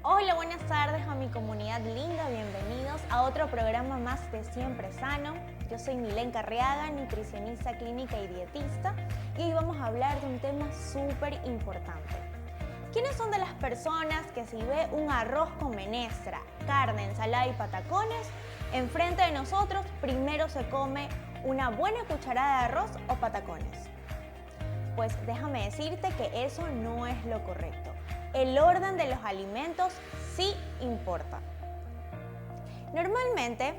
Hola, buenas tardes a mi comunidad linda, bienvenidos a otro programa más de Siempre Sano. Yo soy Milenka Arriaga, nutricionista clínica y dietista, y hoy vamos a hablar de un tema súper importante. ¿Quiénes son de las personas que si ve un arroz con menestra, carne, ensalada y patacones, enfrente de nosotros primero se come una buena cucharada de arroz o patacones? Pues déjame decirte que eso no es lo correcto. El orden de los alimentos sí importa. Normalmente,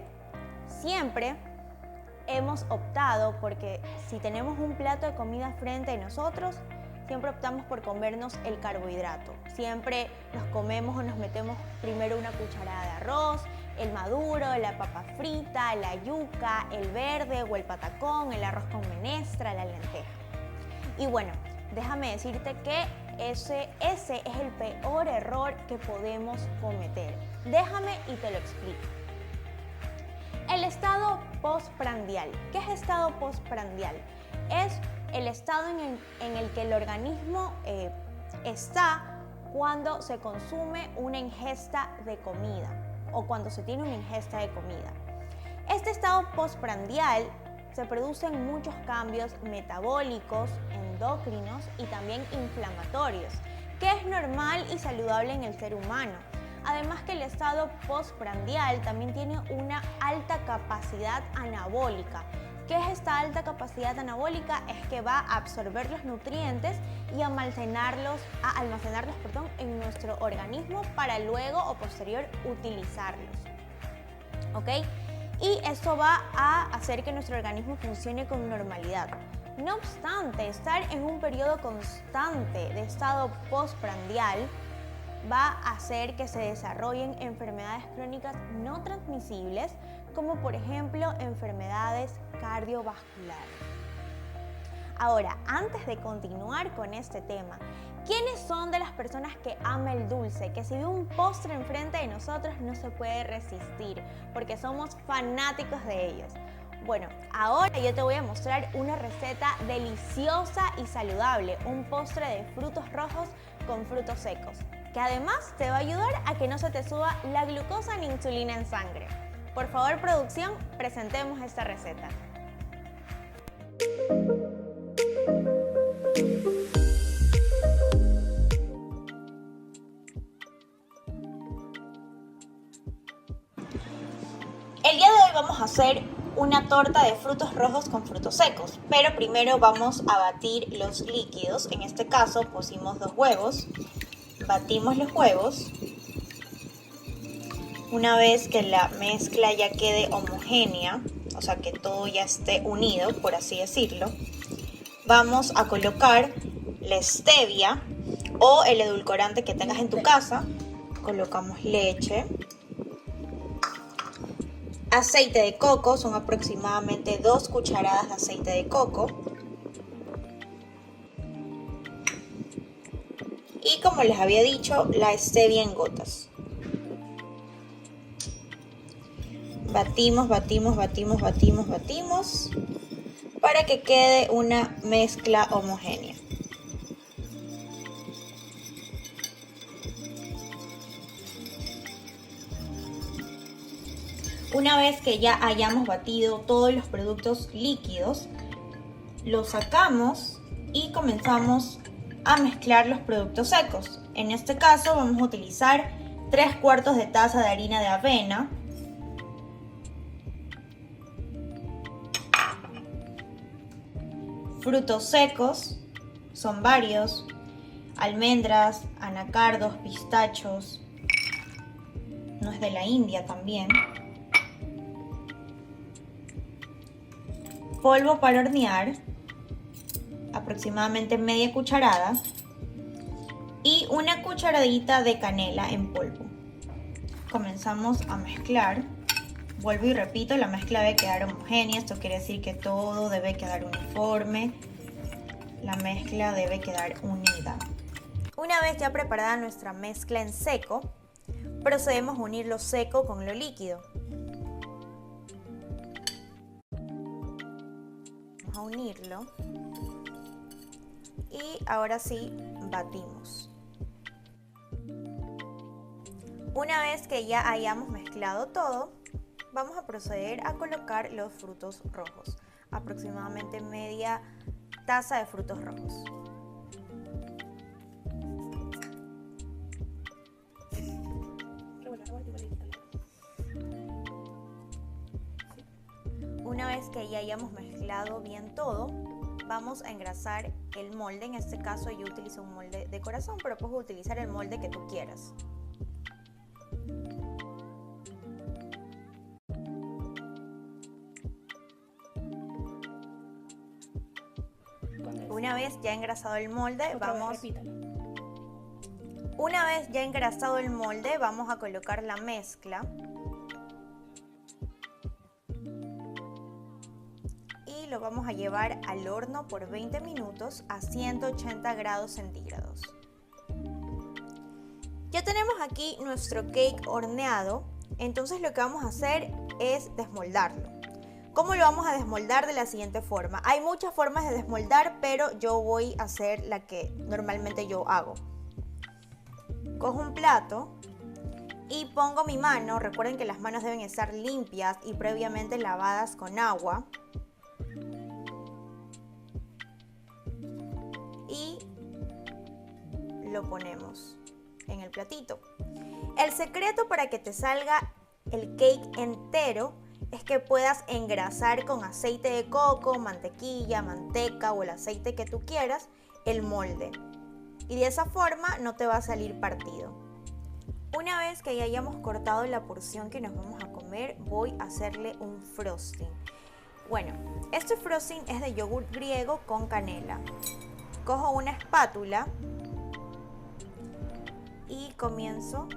siempre hemos optado porque si tenemos un plato de comida frente a nosotros, siempre optamos por comernos el carbohidrato. Siempre nos comemos o nos metemos primero una cucharada de arroz, el maduro, la papa frita, la yuca, el verde o el patacón, el arroz con menestra, la lenteja. Y bueno, déjame decirte que ese es el peor error que podemos cometer. Déjame y te lo explico. El estado postprandial. ¿Qué es estado postprandial? Es el estado en el que el organismo está cuando se consume una ingesta de comida o cuando se tiene una ingesta de comida. Este estado postprandial se producen muchos cambios metabólicos, endocrinos y también inflamatorios, que es normal y saludable en el ser humano. Además que el estado postprandial también tiene una alta capacidad anabólica. ¿Qué es esta alta capacidad anabólica? Es que va a absorber los nutrientes y almacenarlos en nuestro organismo para luego o posterior utilizarlos. ¿Ok? Y esto va a hacer que nuestro organismo funcione con normalidad. No obstante, estar en un periodo constante de estado postprandial va a hacer que se desarrollen enfermedades crónicas no transmisibles, como por ejemplo enfermedades cardiovasculares. Ahora, antes de continuar con este tema, ¿quiénes son de las personas que ama el dulce? Que si ve un postre enfrente de nosotros no se puede resistir, porque somos fanáticos de ellos. Bueno, ahora yo te voy a mostrar una receta deliciosa y saludable, un postre de frutos rojos con frutos secos, que además te va a ayudar a que no se te suba la glucosa ni insulina en sangre. Por favor, producción, presentemos esta receta. El día de hoy vamos a hacer una torta de frutos rojos con frutos secos, pero primero vamos a batir los líquidos. En este caso pusimos 2 huevos, batimos los huevos. Una vez que la mezcla ya quede homogénea, o sea que todo ya esté unido, por así decirlo, vamos a colocar la stevia o el edulcorante que tengas en tu casa. Colocamos leche, aceite de coco, son aproximadamente 2 cucharadas de aceite de coco. Y como les había dicho, la stevia en gotas. Batimos, batimos, batimos, batimos, batimos para que quede una mezcla homogénea. Una vez que ya hayamos batido todos los productos líquidos, los sacamos y comenzamos a mezclar los productos secos. En este caso vamos a utilizar 3/4 de taza de harina de avena, frutos secos, son varios, almendras, anacardos, pistachos, nuez de la India también, polvo para hornear, aproximadamente media cucharada, y una cucharadita de canela en polvo. Comenzamos a mezclar. Vuelvo y repito, la mezcla debe quedar homogénea. Esto quiere decir que todo debe quedar uniforme. La mezcla debe quedar unida. Una vez ya preparada nuestra mezcla en seco, procedemos a unir lo seco con lo líquido. Vamos a unirlo. Y ahora sí, batimos. Una vez que ya hayamos mezclado todo, vamos a proceder a colocar los frutos rojos, aproximadamente media taza de frutos rojos. Una vez que ya hayamos mezclado bien todo, vamos a engrasar el molde. En este caso yo utilizo un molde de corazón, pero puedes utilizar el molde que tú quieras. Una vez ya engrasado el molde, vamos a colocar la mezcla. Y lo vamos a llevar al horno por 20 minutos a 180 grados centígrados. Ya tenemos aquí nuestro cake horneado, entonces lo que vamos a hacer es desmoldarlo. ¿Cómo lo vamos a desmoldar? De la siguiente forma. Hay muchas formas de desmoldar, pero yo voy a hacer la que normalmente yo hago. Cojo un plato y pongo mi mano. Recuerden que las manos deben estar limpias y previamente lavadas con agua. Y lo ponemos en el platito. El secreto para que te salga el cake entero es que puedas engrasar con aceite de coco, mantequilla, manteca o el aceite que tú quieras el molde. Y de esa forma no te va a salir partido. Una vez que ya hayamos cortado la porción que nos vamos a comer, voy a hacerle un frosting. Bueno, este frosting es de yogur griego con canela. Cojo una espátula y comienzo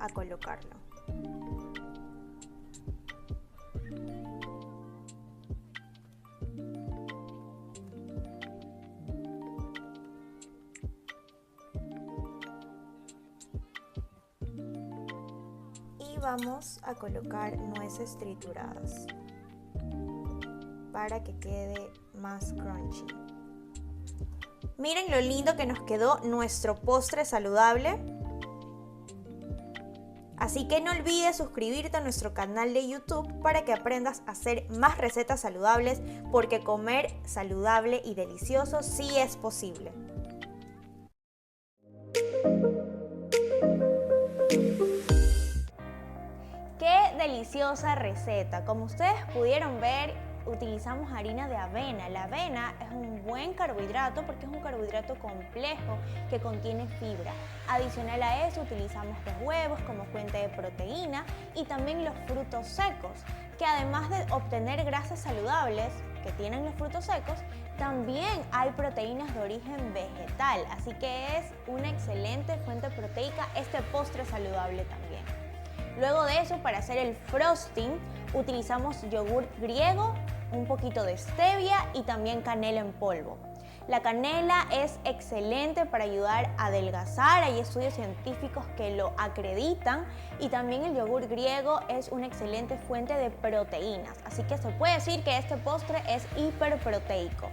a colocarlo. Y vamos a colocar nueces trituradas para que quede más crunchy. Miren lo lindo que nos quedó nuestro postre saludable. Así que no olvides suscribirte a nuestro canal de YouTube para que aprendas a hacer más recetas saludables, porque comer saludable y delicioso sí es posible. ¡Qué deliciosa receta! Como ustedes pudieron ver, utilizamos harina de avena. La avena es un buen carbohidrato porque es un carbohidrato complejo que contiene fibra. Adicional a eso utilizamos los huevos como fuente de proteína y también los frutos secos, que además de obtener grasas saludables que tienen los frutos secos, también hay proteínas de origen vegetal, así que es una excelente fuente proteica este postre saludable también. Luego de eso, para hacer el frosting, utilizamos yogur griego, un poquito de stevia y también canela en polvo. La canela es excelente para ayudar a adelgazar, hay estudios científicos que lo acreditan, y también el yogur griego es una excelente fuente de proteínas, así que se puede decir que este postre es hiperproteico.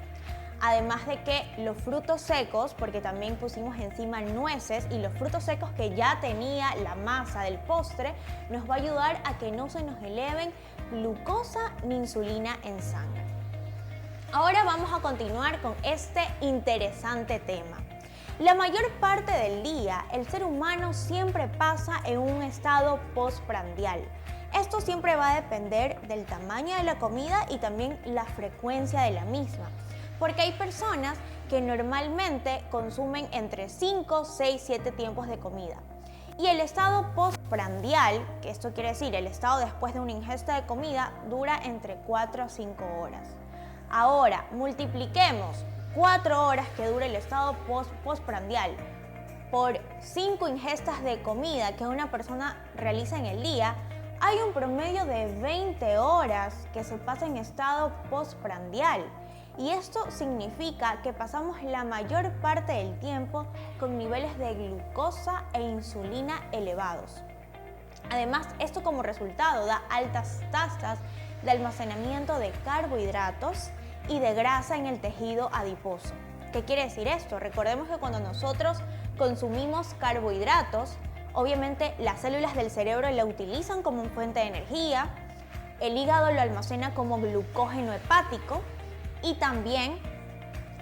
Además de que los frutos secos, porque también pusimos encima nueces, y los frutos secos que ya tenía la masa del postre, nos va a ayudar a que no se nos eleven glucosa ni insulina en sangre. Ahora vamos a continuar con este interesante tema. La mayor parte del día, el ser humano siempre pasa en un estado postprandial. Esto siempre va a depender del tamaño de la comida y también la frecuencia de la misma, porque hay personas que normalmente consumen entre 5, 6, 7 tiempos de comida. Y el estado postprandial, que esto quiere decir el estado después de una ingesta de comida, dura entre 4 a 5 horas. Ahora, multipliquemos 4 horas que dura el estado postprandial por 5 ingestas de comida que una persona realiza en el día. Hay un promedio de 20 horas que se pasa en estado postprandial. Y esto significa que pasamos la mayor parte del tiempo con niveles de glucosa e insulina elevados. Además, esto como resultado da altas tasas de almacenamiento de carbohidratos y de grasa en el tejido adiposo. ¿Qué quiere decir esto? Recordemos que cuando nosotros consumimos carbohidratos, obviamente las células del cerebro la utilizan como fuente de energía, el hígado lo almacena como glucógeno hepático y también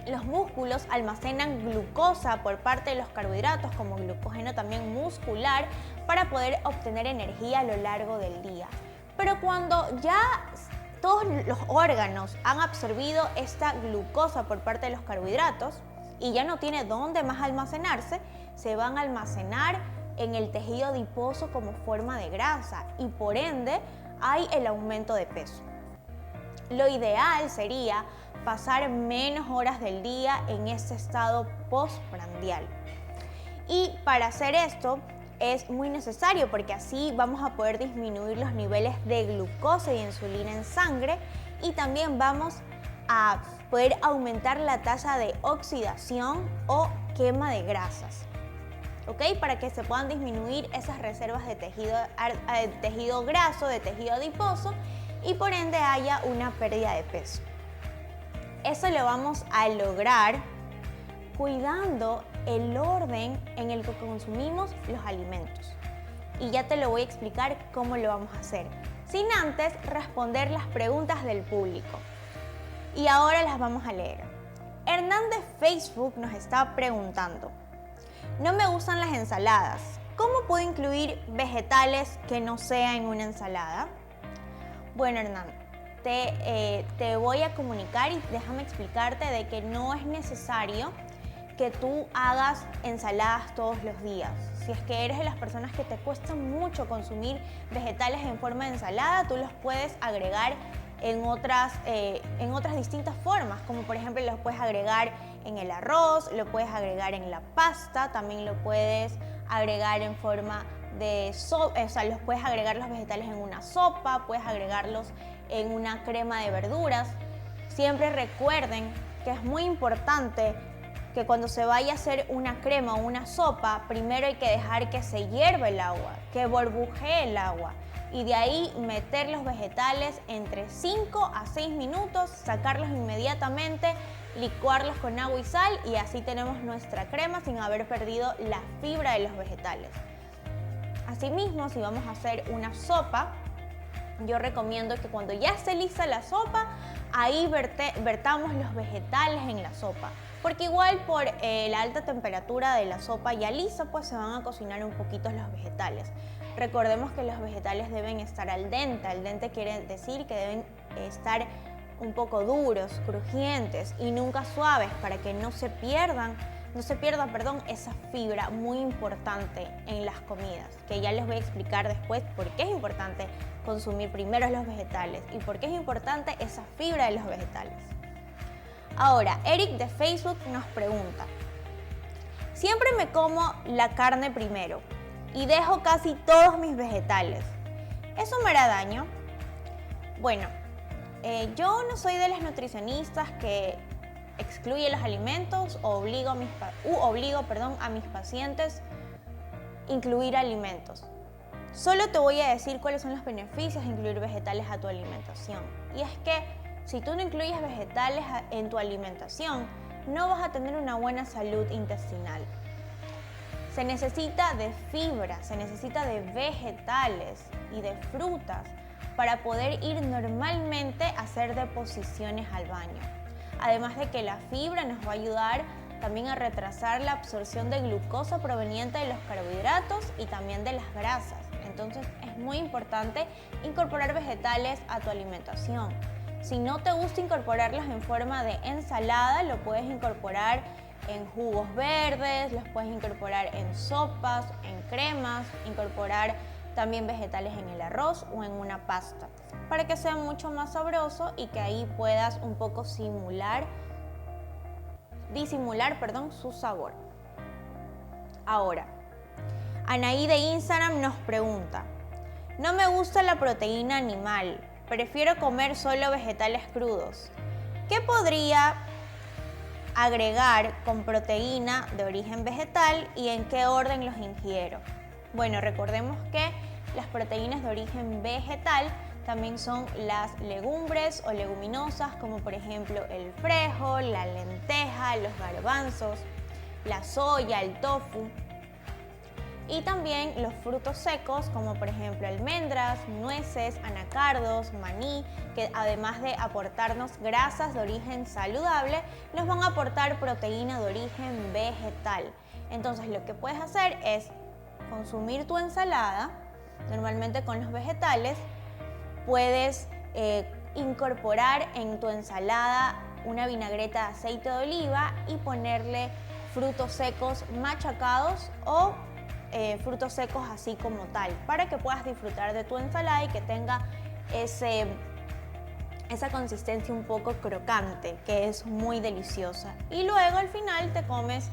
los músculos almacenan glucosa por parte de los carbohidratos como glucógeno también muscular para poder obtener energía a lo largo del día. Pero cuando ya todos los órganos han absorbido esta glucosa por parte de los carbohidratos y ya no tiene dónde más almacenarse, se van a almacenar en el tejido adiposo como forma de grasa y por ende hay el aumento de peso. Lo ideal sería pasar menos horas del día en este estado postprandial. Y para hacer esto es muy necesario porque así vamos a poder disminuir los niveles de glucosa y insulina en sangre y también vamos a poder aumentar la tasa de oxidación o quema de grasas. ¿Ok? Para que se puedan disminuir esas reservas de tejido graso, de tejido adiposo y por ende haya una pérdida de peso. Eso lo vamos a lograr cuidando el orden en el que consumimos los alimentos. Y ya te lo voy a explicar cómo lo vamos a hacer, sin antes responder las preguntas del público. Y ahora las vamos a leer. Hernán de Facebook nos está preguntando: no me gustan las ensaladas. ¿Cómo puedo incluir vegetales que no sea en una ensalada? Bueno, Hernán, te voy a comunicar y déjame explicarte de que no es necesario que tú hagas ensaladas todos los días. Si es que eres de las personas que te cuesta mucho consumir vegetales en forma de ensalada, tú los puedes agregar en otras distintas formas, como por ejemplo los puedes agregar en el arroz, lo puedes agregar en la pasta, también lo puedes agregar en forma de sopa, o sea, los puedes agregar los vegetales en una sopa, puedes agregarlos en una crema de verduras. Siempre recuerden que es muy importante que cuando se vaya a hacer una crema o una sopa, primero hay que dejar que se hierva el agua, que burbujee el agua y de ahí meter los vegetales entre 5 a 6 minutos, sacarlos inmediatamente, licuarlos con agua y sal y así tenemos nuestra crema sin haber perdido la fibra de los vegetales. Asimismo, si vamos a hacer una sopa, yo recomiendo que cuando ya esté lista la sopa, ahí vertamos los vegetales en la sopa. Porque igual por la alta temperatura de la sopa ya lista, pues se van a cocinar un poquito los vegetales. Recordemos que los vegetales deben estar al dente. Al dente quiere decir que deben estar un poco duros, crujientes y nunca suaves para que no se pierda esa fibra muy importante en las comidas, que ya les voy a explicar después por qué es importante consumir primero los vegetales y por qué es importante esa fibra de los vegetales. Ahora, Eric de Facebook nos pregunta: siempre me como la carne primero y dejo casi todos mis vegetales. ¿Eso me hará daño? Bueno, yo no soy de las nutricionistas que excluye los alimentos o obligo a mis pacientes a incluir alimentos. Solo te voy a decir cuáles son los beneficios de incluir vegetales a tu alimentación. Y es que si tú no incluyes vegetales en tu alimentación, no vas a tener una buena salud intestinal. Se necesita de fibra, se necesita de vegetales y de frutas para poder ir normalmente a hacer deposiciones al baño. Además de que la fibra nos va a ayudar también a retrasar la absorción de glucosa proveniente de los carbohidratos y también de las grasas. Entonces es muy importante incorporar vegetales a tu alimentación. Si no te gusta incorporarlos en forma de ensalada, lo puedes incorporar en jugos verdes, los puedes incorporar en sopas, en cremas, incorporar también vegetales en el arroz o en una pasta, para que sea mucho más sabroso y que ahí puedas un poco disimular su sabor. Ahora, Anaí de Instagram nos pregunta: no me gusta la proteína animal, prefiero comer solo vegetales crudos. ¿Qué podría agregar con proteína de origen vegetal y en qué orden los ingiero? Bueno, recordemos que las proteínas de origen vegetal también son las legumbres o leguminosas, como por ejemplo el frijol, la lenteja, los garbanzos, la soya, el tofu. Y también los frutos secos, como por ejemplo almendras, nueces, anacardos, maní, que además de aportarnos grasas de origen saludable, nos van a aportar proteína de origen vegetal. Entonces lo que puedes hacer es consumir tu ensalada, normalmente con los vegetales. Puedes incorporar en tu ensalada una vinagreta de aceite de oliva y ponerle frutos secos machacados o frutos secos así como tal, para que puedas disfrutar de tu ensalada y que tenga esa consistencia un poco crocante, que es muy deliciosa. Y luego al final te comes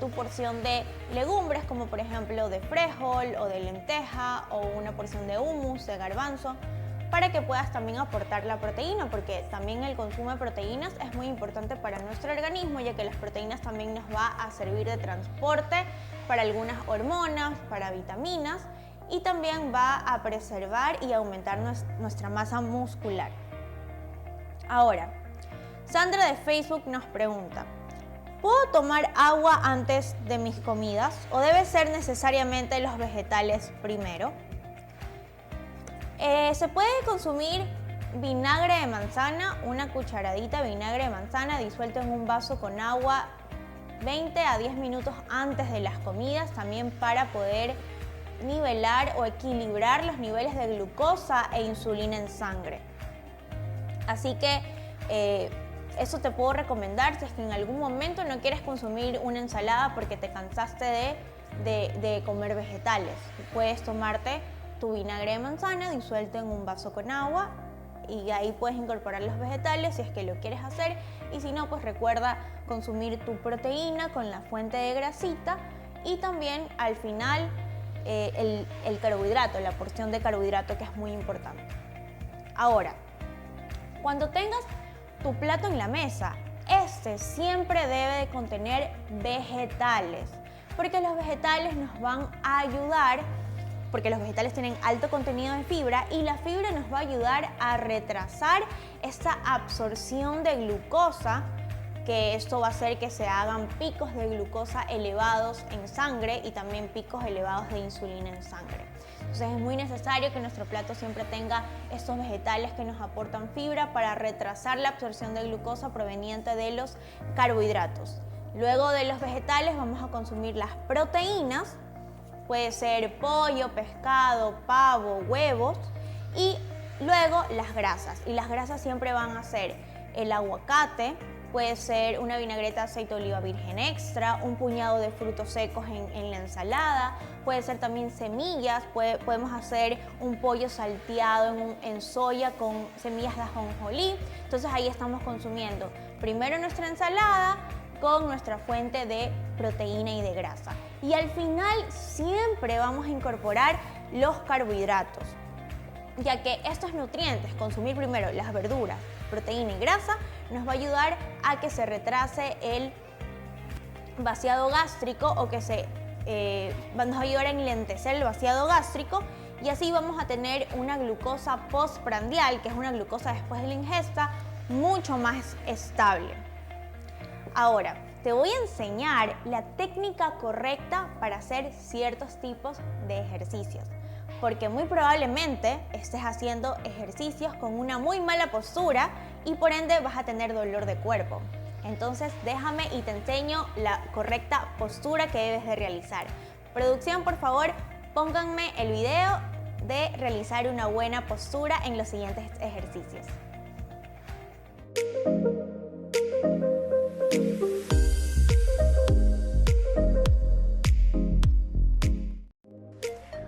tu porción de legumbres, como por ejemplo de frijol o de lenteja, o una porción de hummus, de garbanzo, para que puedas también aportar la proteína, porque también el consumo de proteínas es muy importante para nuestro organismo, ya que las proteínas también nos va a servir de transporte para algunas hormonas, para vitaminas, y también va a preservar y aumentar nuestra masa muscular. Ahora, Sandra de Facebook nos pregunta: ¿puedo tomar agua antes de mis comidas o debe ser necesariamente los vegetales primero? Se puede consumir vinagre de manzana, una cucharadita de vinagre de manzana disuelto en un vaso con agua 20 a 10 minutos antes de las comidas, también para poder nivelar o equilibrar los niveles de glucosa e insulina en sangre. Así que eso te puedo recomendar si es que en algún momento no quieres consumir una ensalada porque te cansaste de comer vegetales. Puedes tomarte tu vinagre de manzana disuelto en un vaso con agua y ahí puedes incorporar los vegetales si es que lo quieres hacer, y si no, pues recuerda consumir tu proteína con la fuente de grasita y también al final el carbohidrato, la porción de carbohidrato, que es muy importante. Ahora, cuando tengas tu plato en la mesa, este siempre debe de contener vegetales, porque los vegetales nos van a ayudar, porque los vegetales tienen alto contenido de fibra y la fibra nos va a ayudar a retrasar esta absorción de glucosa, que esto va a hacer que se hagan picos de glucosa elevados en sangre y también picos elevados de insulina en sangre. Entonces es muy necesario que nuestro plato siempre tenga estos vegetales que nos aportan fibra para retrasar la absorción de glucosa proveniente de los carbohidratos. Luego de los vegetales vamos a consumir las proteínas. Puede ser pollo, pescado, pavo, huevos, y luego las grasas. Y las grasas siempre van a ser el aguacate, puede ser una vinagreta de aceite de oliva virgen extra, un puñado de frutos secos en la ensalada, puede ser también semillas, podemos hacer un pollo salteado en soya con semillas de ajonjolí. Entonces ahí estamos consumiendo primero nuestra ensalada con nuestra fuente de proteína y de grasa. Y al final siempre vamos a incorporar los carbohidratos, ya que estos nutrientes, consumir primero las verduras, proteína y grasa, nos va a ayudar a que se retrase el vaciado gástrico, o que nos va a ayudar a enlentecer el vaciado gástrico, y así vamos a tener una glucosa postprandial, que es una glucosa después de la ingesta, mucho más estable. Ahora, te voy a enseñar la técnica correcta para hacer ciertos tipos de ejercicios, porque muy probablemente estés haciendo ejercicios con una muy mala postura y por ende vas a tener dolor de cuerpo. Entonces déjame y te enseño la correcta postura que debes de realizar. Producción, por favor, pónganme el video de realizar una buena postura en los siguientes ejercicios.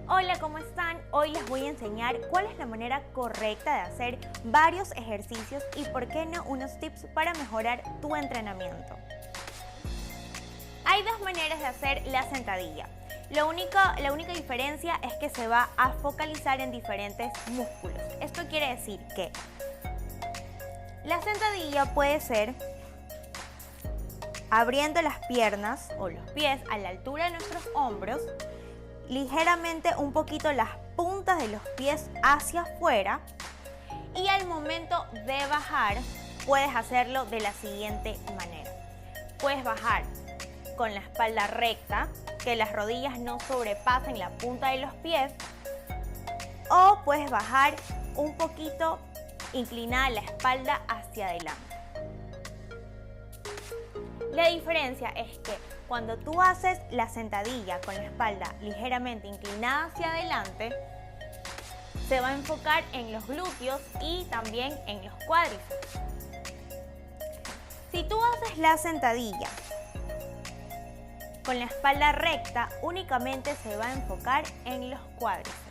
Hola, ¿cómo están? Hoy les voy a enseñar cuál es la manera correcta de hacer varios ejercicios y, por qué no, unos tips para mejorar tu entrenamiento. Hay dos maneras de hacer la sentadilla. La única diferencia es que se va a focalizar en diferentes músculos. Esto quiere decir que la sentadilla puede ser abriendo las piernas o los pies a la altura de nuestros hombros, ligeramente un poquito las puntas puntas de los pies hacia afuera y al momento de bajar puedes hacerlo de la siguiente manera. Puedes bajar con la espalda recta, que las rodillas no sobrepasen la punta de los pies, o puedes bajar un poquito inclinada la espalda hacia adelante. La diferencia es que cuando tú haces la sentadilla con la espalda ligeramente inclinada hacia adelante, se va a enfocar en los glúteos y también en los cuádriceps. Si tú haces la sentadilla con la espalda recta, únicamente se va a enfocar en los cuádriceps.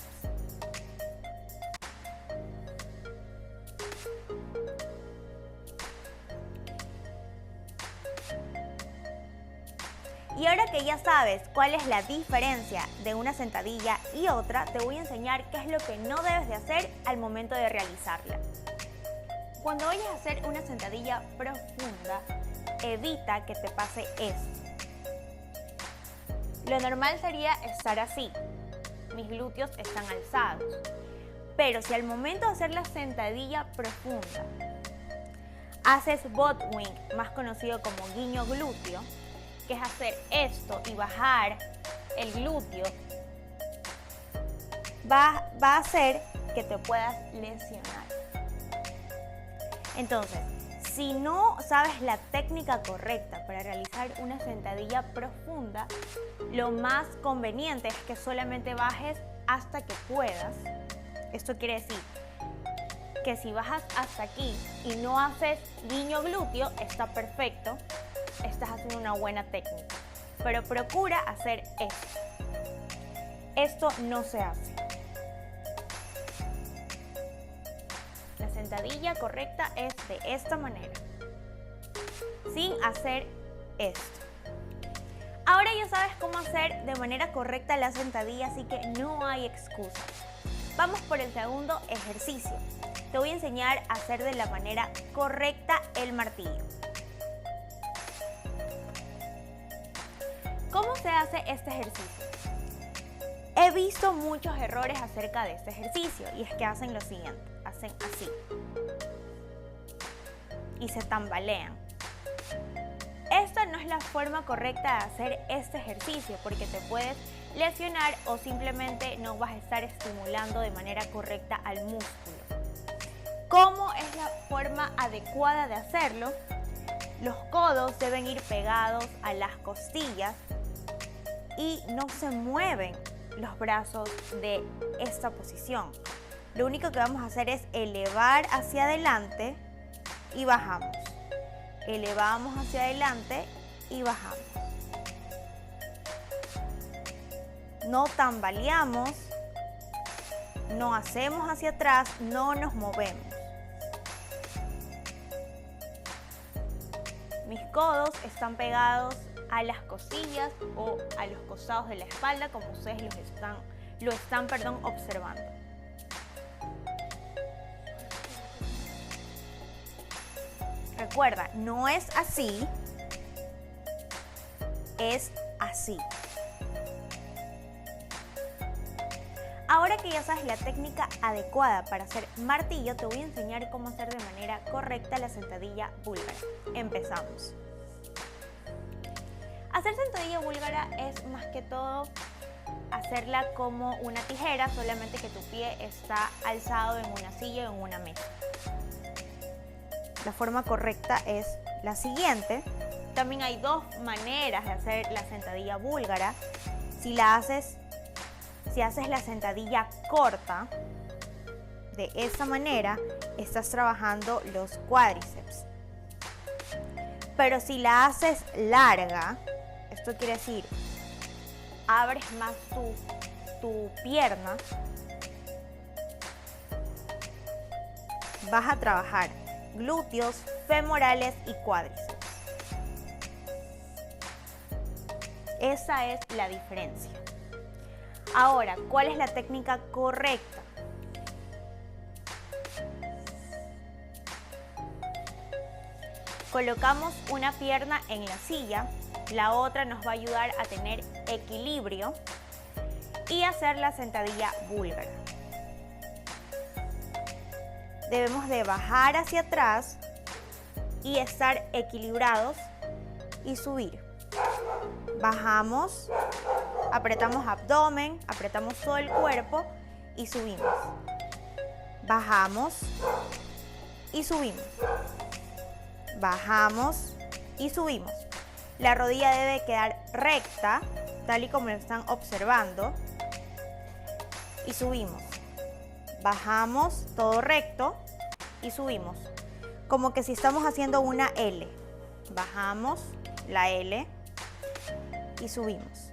Y ahora que ya sabes cuál es la diferencia de una sentadilla y otra, te voy a enseñar qué es lo que no debes de hacer al momento de realizarla. Cuando vayas a hacer una sentadilla profunda, evita que te pase esto. Lo normal sería estar así, mis glúteos están alzados. Pero si al momento de hacer la sentadilla profunda, haces butt wing, más conocido como guiño glúteo, que es hacer esto y bajar el glúteo, va a hacer que te puedas lesionar. Entonces, si no sabes la técnica correcta para realizar una sentadilla profunda, lo más conveniente es que solamente bajes hasta que puedas. Esto quiere decir que si bajas hasta aquí y no haces guiño glúteo, está perfecto, estás haciendo una buena técnica. Pero procura hacer esto. Esto no se hace. La sentadilla correcta es de esta manera, sin hacer esto. Ahora ya sabes cómo hacer de manera correcta la sentadilla, así que no hay excusa. Vamos por el segundo ejercicio. Te voy a enseñar a hacer de la manera correcta el martillo. ¿Cómo se hace este ejercicio? He visto muchos errores acerca de este ejercicio y es que hacen lo siguiente, hacen así y se tambalean. Esta no es la forma correcta de hacer este ejercicio porque te puedes lesionar o simplemente no vas a estar estimulando de manera correcta al músculo. ¿Cómo es la forma adecuada de hacerlo? Los codos deben ir pegados a las costillas y no se mueven los brazos de esta posición. Lo único que vamos a hacer es elevar hacia adelante y bajamos. Elevamos hacia adelante y bajamos. No tambaleamos, no hacemos hacia atrás, no nos movemos. Mis codos están pegados a las costillas o a los costados de la espalda, como ustedes lo están observando. Recuerda, no es así, es así. Ahora que ya sabes la técnica adecuada para hacer martillo, te voy a enseñar cómo hacer de manera correcta la sentadilla búlgara. Empezamos. Hacer sentadilla búlgara es más que todo hacerla como una tijera, solamente que tu pie está alzado en una silla o en una mesa. La forma correcta es la siguiente. También hay dos maneras de hacer la sentadilla búlgara. Si haces la sentadilla corta, de esa manera estás trabajando los cuádriceps. Pero si la haces larga, esto quiere decir, abres más tu pierna, vas a trabajar glúteos, femorales y cuádriceps. Esa es la diferencia. Ahora, ¿cuál es la técnica correcta? Colocamos una pierna en la silla, la otra nos va a ayudar a tener equilibrio y hacer la sentadilla búlgara. debemos de bajar hacia atrás y estar equilibrados y subir. Bajamos, apretamos abdomen, apretamos todo el cuerpo y subimos. Bajamos y subimos. Bajamos y subimos. La rodilla debe quedar recta, tal y como lo están observando. Y subimos. Bajamos todo recto y subimos. Como que si estamos haciendo una L. Bajamos la L y subimos.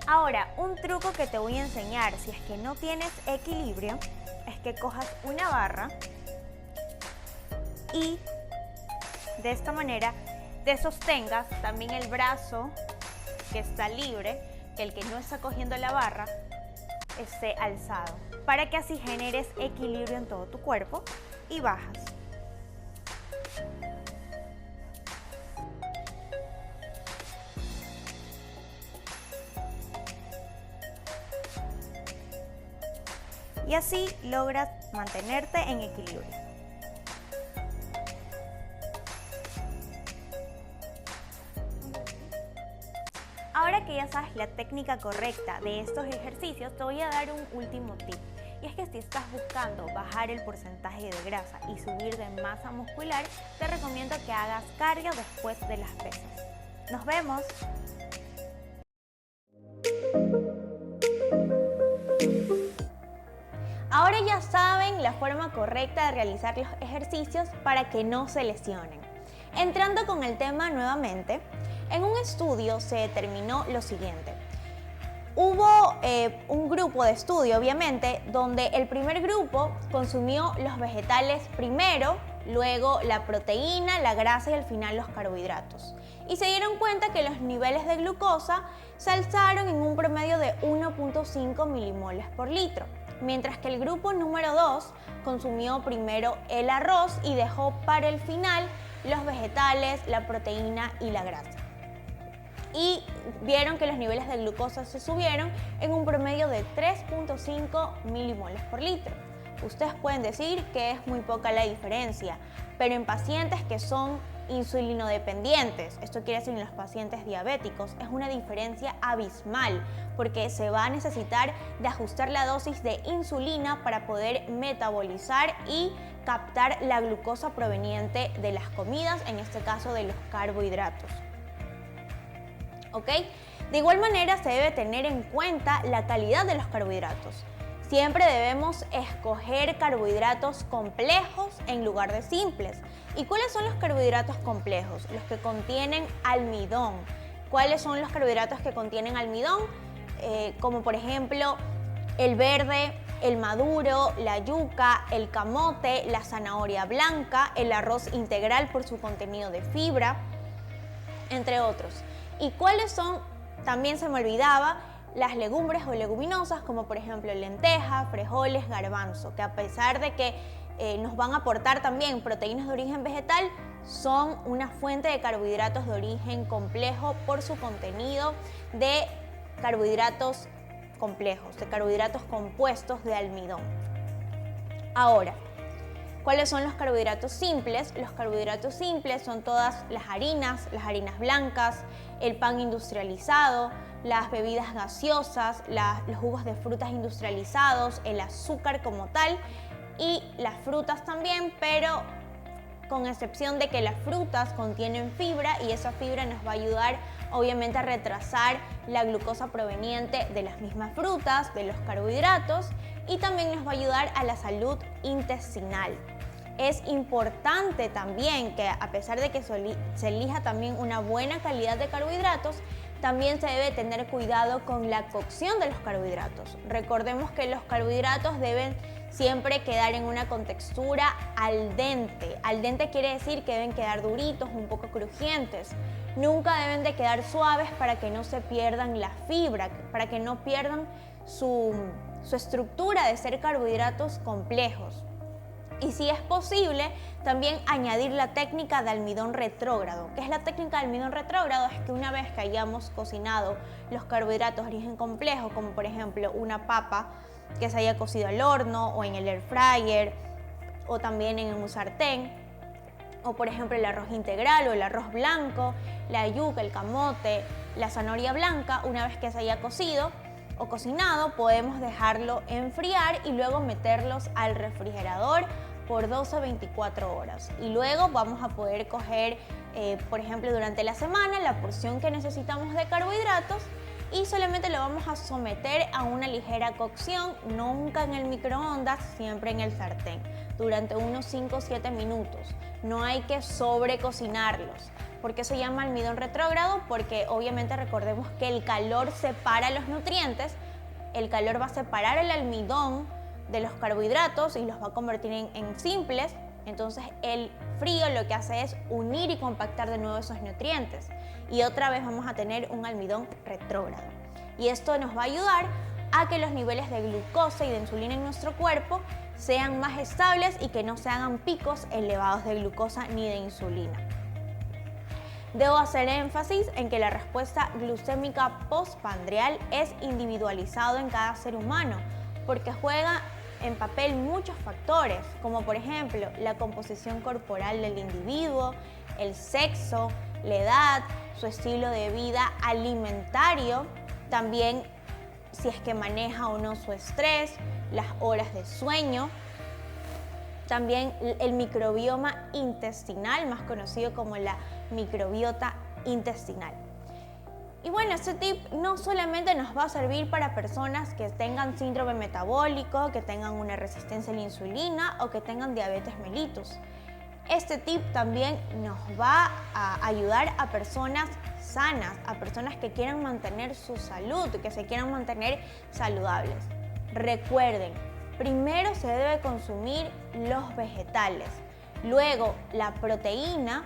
Ahora, un truco que te voy a enseñar si es que no tienes equilibrio es que cojas una barra y de esta manera te sostengas también el brazo que está libre, que el que no está cogiendo la barra esté alzado, para que así generes equilibrio en todo tu cuerpo y bajas. Y así logras mantenerte en equilibrio. Ahora que ya sabes la técnica correcta de estos ejercicios, te voy a dar un último tip. Y es que si estás buscando bajar el porcentaje de grasa y subir de masa muscular, te recomiendo que hagas cardio después de las pesas. ¡Nos vemos! Ahora ya saben la forma correcta de realizar los ejercicios para que no se lesionen. Entrando con el tema nuevamente, en un estudio se determinó lo siguiente. Hubo un grupo de estudio, obviamente, donde el primer grupo consumió los vegetales primero, luego la proteína, la grasa y al final los carbohidratos. Y se dieron cuenta que los niveles de glucosa se alzaron en un promedio de 1.5 milimoles por litro. Mientras que el grupo número 2 consumió primero el arroz y dejó para el final los vegetales, la proteína y la grasa. Y vieron que los niveles de glucosa se subieron en un promedio de 3.5 milimoles por litro. Ustedes pueden decir que es muy poca la diferencia, pero en pacientes que son insulinodependientes, esto quiere decir en los pacientes diabéticos, es una diferencia abismal porque se va a necesitar de ajustar la dosis de insulina para poder metabolizar y captar la glucosa proveniente de las comidas, en este caso de los carbohidratos. ¿Ok? De igual manera se debe tener en cuenta la calidad de los carbohidratos. Siempre debemos escoger carbohidratos complejos en lugar de simples. ¿Y cuáles son los carbohidratos complejos? Los que contienen almidón. ¿Cuáles son los carbohidratos que contienen almidón? Como por ejemplo el verde, el maduro, la yuca, el camote, la zanahoria blanca, el arroz integral por su contenido de fibra, entre otros. ¿Y cuáles son? También se me olvidaba, las legumbres o leguminosas, como por ejemplo lentejas, frijoles, garbanzo, que a pesar de que nos van a aportar también proteínas de origen vegetal, son una fuente de carbohidratos de origen complejo por su contenido de carbohidratos complejos, de carbohidratos compuestos de almidón. Ahora, ¿cuáles son los carbohidratos simples? Los carbohidratos simples son todas las harinas blancas, el pan industrializado, las bebidas gaseosas, los jugos de frutas industrializados, el azúcar como tal y las frutas también, pero con excepción de que las frutas contienen fibra y esa fibra nos va a ayudar obviamente a retrasar la glucosa proveniente de las mismas frutas, de los carbohidratos y también nos va a ayudar a la salud intestinal. Es importante también que a pesar de que se elija también una buena calidad de carbohidratos, también se debe tener cuidado con la cocción de los carbohidratos. Recordemos que los carbohidratos deben siempre quedar en una contextura al dente. Al dente quiere decir que deben quedar duritos, un poco crujientes. Nunca deben de quedar suaves para que no se pierdan la fibra, para que no pierdan su estructura de ser carbohidratos complejos. Y si es posible, también añadir la técnica de almidón retrógrado. ¿Qué es la técnica de almidón retrógrado? Es que una vez que hayamos cocinado los carbohidratos de origen complejo, como por ejemplo una papa que se haya cocido al horno o en el air fryer, o también en un sartén, o por ejemplo el arroz integral o el arroz blanco, la yuca, el camote, la zanahoria blanca. Una vez que se haya cocido o cocinado, podemos dejarlo enfriar y luego meterlos al refrigerador por 12 a 24 horas. Y luego vamos a poder coger, por ejemplo, durante la semana la porción que necesitamos de carbohidratos y solamente lo vamos a someter a una ligera cocción, nunca en el microondas, siempre en el sartén, durante unos 5 o 7 minutos. No hay que sobrecocinarlos, porque eso se llama almidón retrógrado, porque obviamente recordemos que el calor separa los nutrientes, el calor va a separar el almidón de los carbohidratos y los va a convertir en simples. Entonces el frío lo que hace es unir y compactar de nuevo esos nutrientes y otra vez vamos a tener un almidón retrógrado. Y esto nos va a ayudar a que los niveles de glucosa y de insulina en nuestro cuerpo sean más estables y que no se hagan picos elevados de glucosa ni de insulina. Debo hacer énfasis en que la respuesta glucémica postprandial es individualizado en cada ser humano porque juega en papel muchos factores, como por ejemplo la composición corporal del individuo, el sexo, la edad, su estilo de vida alimentario, también si es que maneja o no su estrés, las horas de sueño, también el microbioma intestinal, más conocido como la microbiota intestinal. Y bueno, este tip no solamente nos va a servir para personas que tengan síndrome metabólico, que tengan una resistencia a la insulina o que tengan diabetes mellitus. Este tip también nos va a ayudar a personas sanas, a personas que quieran mantener su salud, que se quieran mantener saludables. Recuerden, primero se debe consumir los vegetales, luego la proteína,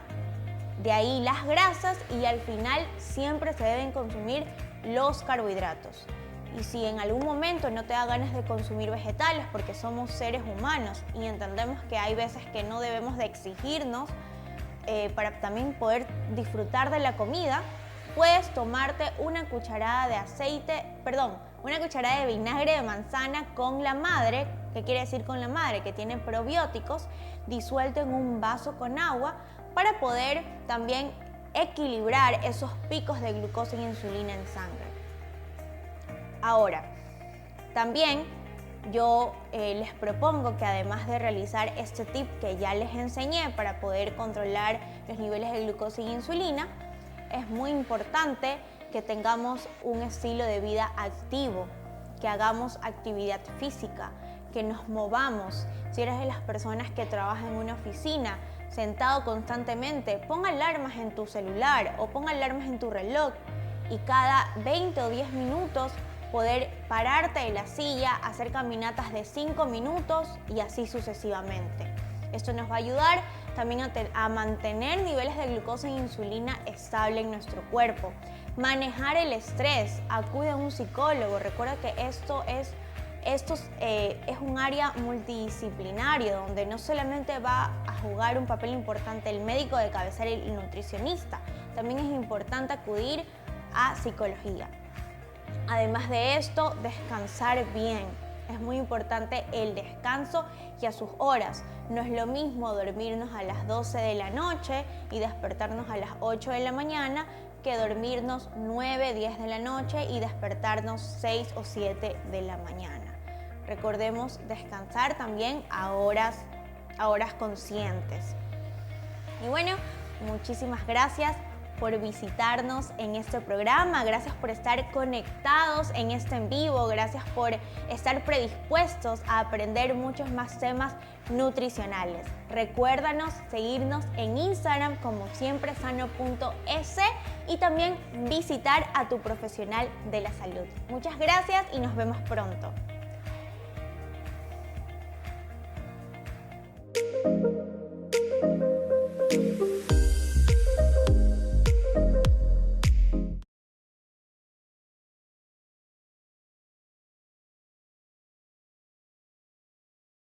de ahí las grasas y al final siempre se deben consumir los carbohidratos. Y si en algún momento no te da ganas de consumir vegetales porque somos seres humanos y entendemos que hay veces que no debemos de exigirnos para también poder disfrutar de la comida, puedes tomarte una cucharada de vinagre de manzana con la madre. ¿Qué quiere decir con la madre? Que tiene probióticos disuelto en un vaso con agua para poder también equilibrar esos picos de glucosa y insulina en sangre. Ahora, también yo les propongo que además de realizar este tip que ya les enseñé para poder controlar los niveles de glucosa y insulina, es muy importante que tengamos un estilo de vida activo, que hagamos actividad física, que nos movamos. Si eres de las personas que trabajan en una oficina, sentado constantemente, pon alarmas en tu celular o pon alarmas en tu reloj y cada 20 o 10 minutos poder pararte de la silla, hacer caminatas de 5 minutos y así sucesivamente. Esto nos va a ayudar también a mantener niveles de glucosa e insulina estable en nuestro cuerpo. Manejar el estrés, acude a un psicólogo. Recuerda que esto es un área multidisciplinario donde no solamente va a jugar un papel importante el médico de cabecera y el nutricionista, también es importante acudir a psicología. Además de esto, descansar bien. Es muy importante el descanso y a sus horas. No es lo mismo dormirnos a las 12 de la noche y despertarnos a las 8 de la mañana que dormirnos 9, 10 de la noche y despertarnos 6 o 7 de la mañana. Recordemos descansar también a horas conscientes. Y bueno, muchísimas gracias por visitarnos en este programa, gracias por estar conectados en este en vivo, gracias por estar predispuestos a aprender muchos más temas nutricionales. Recuérdanos seguirnos en Instagram como siempresano.es y también visitar a tu profesional de la salud. Muchas gracias y nos vemos pronto.